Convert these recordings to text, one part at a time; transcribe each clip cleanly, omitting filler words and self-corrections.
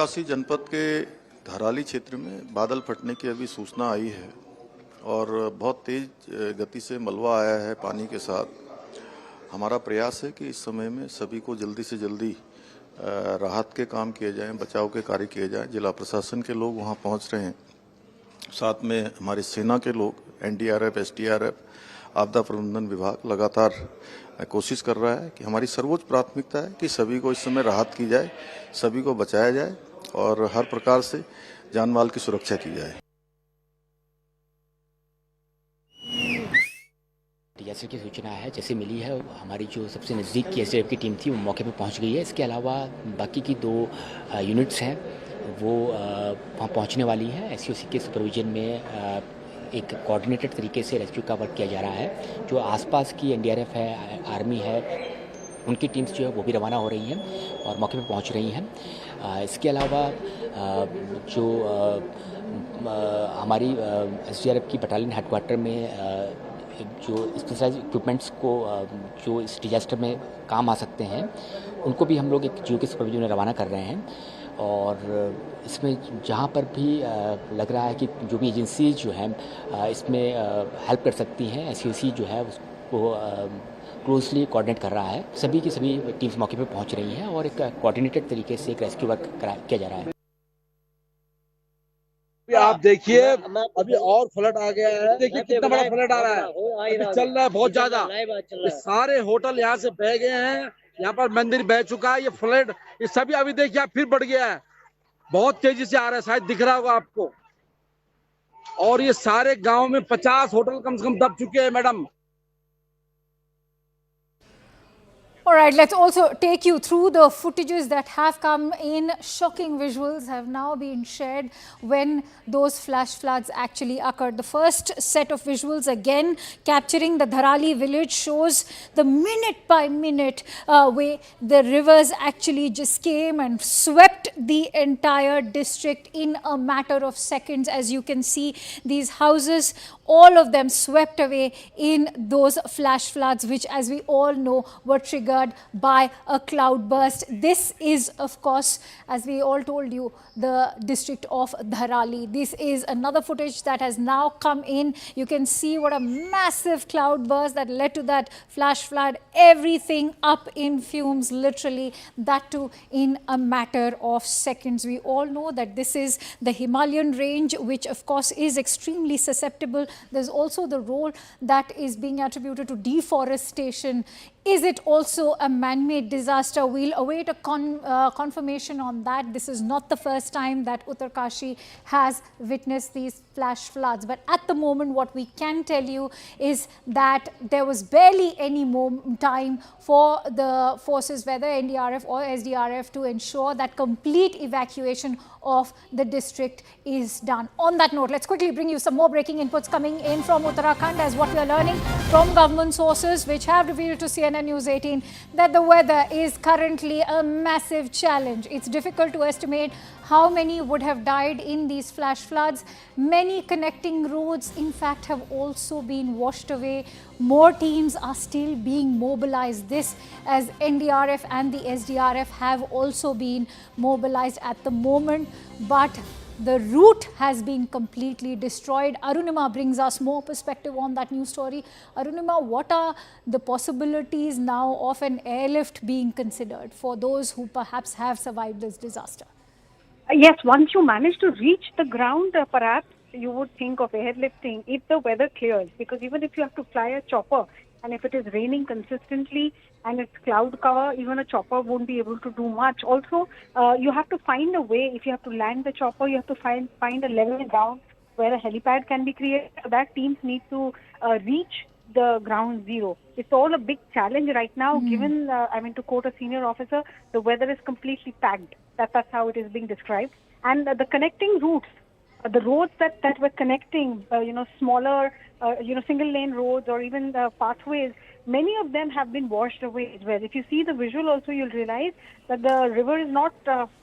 उत्तरकाशी जनपद के धराली क्षेत्र में बादल फटने की अभी सूचना आई है और बहुत तेज गति से मलबा आया है पानी के साथ। हमारा प्रयास है कि इस समय में सभी को जल्दी से जल्दी राहत के काम किए जाएं, बचाव के कार्य किए जाएं। जिला प्रशासन के लोग वहां पहुंच रहे हैं, साथ में हमारे सेना के लोग, एनडीआरएफ, एसडीआरएफ, आपदा प्रबंधन विभाग लगातार कोशिश कर रहा है कि हमारी सर्वोच्च प्राथमिकता है कि सभी को इस समय राहत की जाए, सभी को बचाया जाए और हर प्रकार से जान माल की सुरक्षा की जाए। जैसे की सूचना है जैसे मिली है, हमारी जो सबसे नज़दीक की एसडीआरएफ की टीम थी वो मौके पर पहुंच गई है। इसके अलावा बाकी की 2 यूनिट्स हैं वो वहाँ पहुंचने वाली है। एसओसी के सुपरविजन में एक कोऑर्डिनेटेड तरीके से रेस्क्यू का वर्क किया जा रहा है। जो आसपास की एनडीआरएफ है, आर्मी है, उनकी टीम्स जो है वो भी रवाना हो रही हैं और मौके पर पहुंच रही हैं। इसके अलावा जो हमारी एसडीआरएफ की बटालियन हेडक्वार्टर में जो स्पेशलाइज्ड इक्विपमेंट्स को जो इस डिजास्टर में काम आ सकते हैं उनको भी हम लोग एक जियो के सुपरविजन में रवाना कर रहे हैं। और इसमें जहाँ पर भी लग रहा है कि जो भी एजेंसीज जो हैं इसमें हेल्प कर सकती हैं, एसओसी जो है उसको क्लोजली कोऑर्डिनेट कर रहा है। सभी की सभी टीम्स मौके पर पहुँच रही हैं और एक कोऑर्डिनेटेड तरीके से एक रेस्क्यू वर्क किया जा रहा है। आप देखिए अभी और फ्लड आ गया है, देखिए कितना बड़ा फ्लड आ रहा है, अभी चल रहा है बहुत ज्यादा। ये सारे होटल यहाँ से बह गए हैं, यहाँ पर मंदिर बह चुका है। ये फ्लड ये सभी अभी देखिए आप फिर बढ़ गया है, बहुत तेजी से आ रहा है, शायद दिख रहा होगा आपको। और ये सारे गांव में 50 होटल कम से कम दब चुके हैं madam. All right, let's also take you through the footages that have come in. Shocking visuals have now been shared when those flash floods actually occurred. The first set of visuals again capturing the Dharali village shows the minute by minute way the rivers actually just came and swept the entire district in a matter of seconds. As you can see, these houses, all of them swept away in those flash floods, which as we all know were triggered by a cloudburst. This is, of course, as we all told you, the district of Dharali. This is another footage that has now come in. You can see what a massive cloudburst that led to that flash flood. Everything up in fumes, literally, that too in a matter of seconds. We all know that this is the Himalayan range, which of course is extremely susceptible. There's also the role that is being attributed to deforestation. Is it also a man-made disaster? We'll await a confirmation on that. This is not the first time that Uttarkashi has witnessed these flash floods. But at the moment, what we can tell you is that there was barely any more time for the forces, whether NDRF or SDRF, to ensure that complete evacuation of the district is done. On that note, let's quickly bring you some more breaking inputs coming in from Uttarakhand, as what we are learning from government sources, which have revealed to CNN News 18 that the weather is currently a massive challenge. It's difficult to estimate how many would have died in these flash floods. Many connecting roads, in fact, have also been washed away. More teams are still being mobilized. This as NDRF and the SDRF have also been mobilized at the moment, but the route has been completely destroyed. Arunima brings us more perspective on that news story. Arunima, what are the possibilities now of an airlift being considered for those who perhaps have survived this disaster? Yes, once you manage to reach the ground, perhaps you would think of airlifting if the weather clears, because even if you have to fly a chopper and if it is raining consistently and it's cloud cover, even a chopper won't be able to do much. Also, you have to find a way. If you have to land the chopper, you have to find a level ground where a helipad can be created. So that teams need to reach the ground zero. It's all a big challenge right now, given, to quote a senior officer, the weather is completely packed. That's how it is being described. And the connecting routes, the roads that were connecting, smaller, single lane roads or even pathways, many of them have been washed away as well. If you see the visual also, you'll realize that the river is not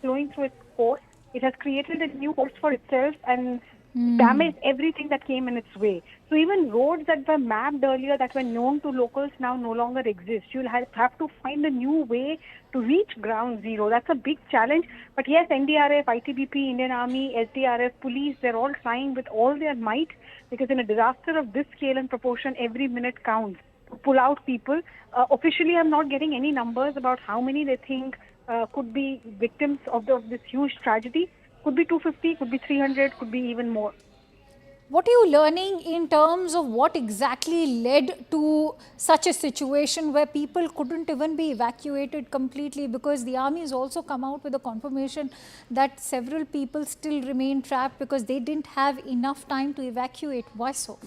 flowing through its course. It has created a new course for itself, and damaged everything that came in its way. So even roads that were mapped earlier, that were known to locals, now no longer exist. You'll have to find a new way to reach ground zero. That's a big challenge. But yes, NDRF, ITBP, Indian Army, SDRF, police, they're all trying with all their might, because in a disaster of this scale and proportion, every minute counts to pull out people. Officially, I'm not getting any numbers about how many they think could be victims of this huge tragedy. Could be 250, could be 300, could be even more. What are you learning in terms of what exactly led to such a situation where people couldn't even be evacuated completely? Because the army has also come out with a confirmation that several people still remain trapped because they didn't have enough time to evacuate. Why so?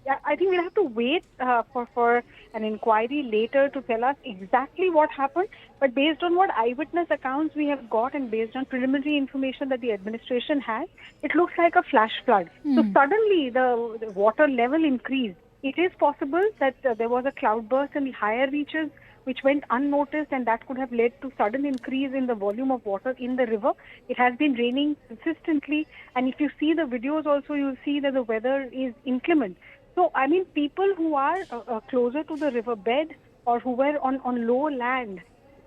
Yeah, I think we'll have to wait for an inquiry later to tell us exactly what happened. But based on what eyewitness accounts we have got, and based on preliminary information that the administration has, it looks like a flash flood. So suddenly the water level increased. It is possible that there was a cloudburst in the higher reaches which went unnoticed, and that could have led to sudden increase in the volume of water in the river. It has been raining consistently, and if you see the videos also, you'll see that the weather is inclement. So, I mean, people who are closer to the riverbed or who were on low land,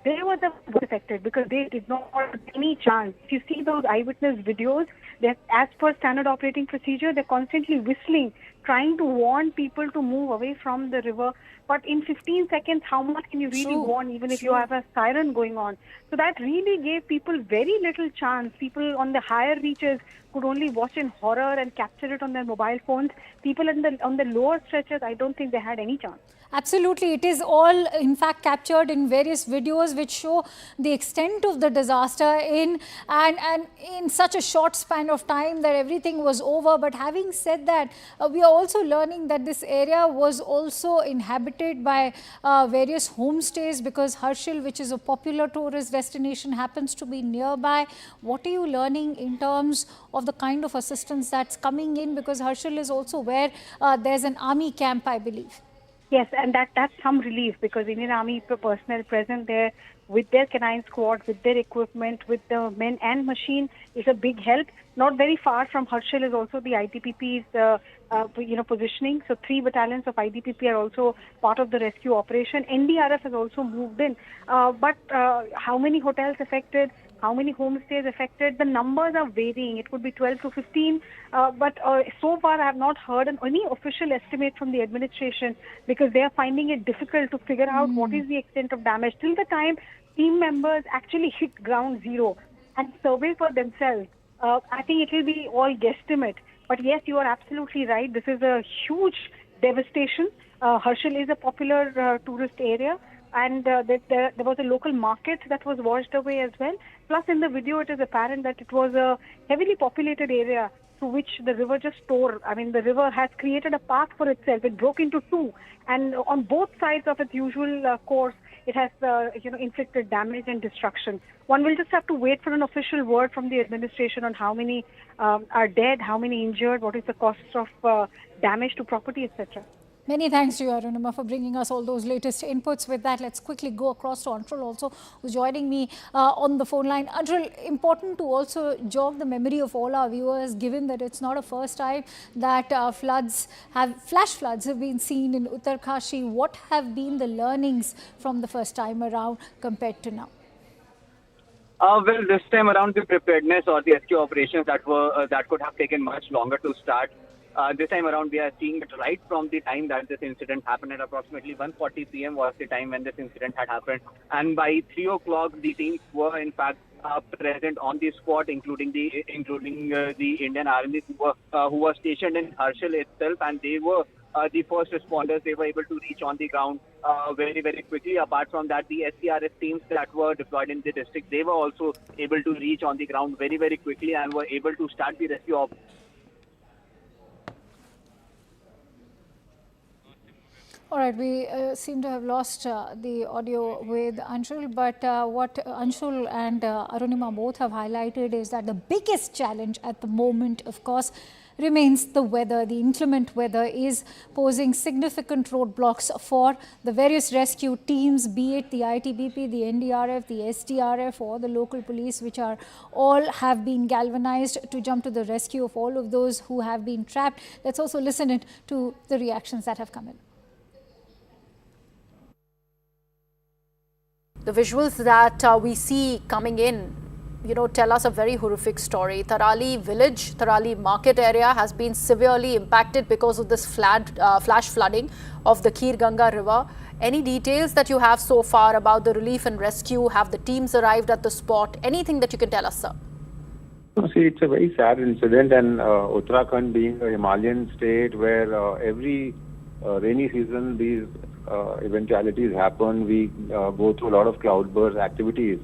they were the most affected because they did not have any chance. If you see those eyewitness videos, they're, as per standard operating procedure, they're constantly whistling, trying to warn people to move away from the river. But in 15 seconds, how much can you really warn, even if you have a siren going on? So that really gave people very little chance. People on the higher reaches could only watch in horror and capture it on their mobile phones. People on the lower stretches, I don't think they had any chance. Absolutely. It is all, in fact, captured in various videos which show the extent of the disaster and in such a short span of time that everything was over. But having said that, we are also learning that this area was also inhabited by various homestays, because Harshil, which is a popular tourist destination, happens to be nearby. What are you learning in terms of the kind of assistance that's coming in? Because Harshil is also where there's an army camp, I believe. Yes, and that's some relief, because Indian Army personnel present there with their canine squad, with their equipment, with the men and machine is a big help. Not very far from Harshil is also the ITPP's positioning. So 3 battalions of ITPP are also part of the rescue operation. NDRF has also moved in. But how many hotels affected? How many homestays affected? The numbers are varying. It could be 12 to 15. But so far, I have not heard any official estimate from the administration, because they are finding it difficult to figure out what is the extent of damage. Till the time team members actually hit ground zero and survey for themselves, I think it will be all guesstimate. But yes, you are absolutely right. This is a huge devastation. Harshil is a popular tourist area. And there was a local market that was washed away as well. Plus, in the video, it is apparent that it was a heavily populated area through which the river just tore. I mean, the river has created a path for itself. It broke into 2. And on both sides of its usual course, it has inflicted damage and destruction. One will just have to wait for an official word from the administration on how many are dead, how many injured, what is the cost of damage to property, etc. Many thanks to you, Arunima, for bringing us all those latest inputs. With that, let's quickly go across to Anshul also, who's joining me on the phone line. Anshul, important to also jog the memory of all our viewers, given that it's not a first time that flash floods have been seen in Uttarkashi. What have been the learnings from the first time around compared to now? Well, this time around, the preparedness or the rescue operations that could have taken much longer to start. This time around, we are seeing it right from the time that this incident happened. At approximately 1:40 p.m. was the time when this incident had happened. And by 3 o'clock, the teams were in fact present on the spot, including the Indian Army who were stationed in Harshil itself, and they were the first responders. They were able to reach on the ground very, very quickly. Apart from that, the SCRF teams that were deployed in the district, they were also able to reach on the ground very, very quickly and were able to start the rescue operation. All right, we seem to have lost the audio with Anshul, but what Anshul and Arunima both have highlighted is that the biggest challenge at the moment, of course, remains the weather. The inclement weather is posing significant roadblocks for the various rescue teams, be it the ITBP, the NDRF, the SDRF, or the local police, which are all have been galvanized to jump to the rescue of all of those who have been trapped. Let's also listen to the reactions that have come in. The visuals that we see coming in, tell us a very horrific story. Tarali village, Tarali market area has been severely impacted because of this flash flooding of the Kheer Ganga river. Any details that you have so far about the relief and rescue? Have the teams arrived at the spot? Anything that you can tell us, sir? See, it's a very sad incident, and Uttarakhand being a Himalayan state where every rainy season these eventualities happen, we go through a lot of cloudburst activities.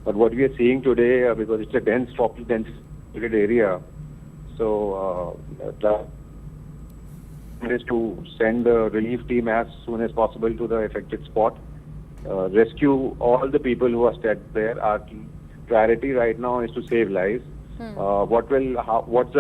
But what we are seeing today, because it's a dense populated area, so the is to send the relief team as soon as possible to the affected spot, rescue all the people who are stuck there. Our priority right now is to save lives. What's the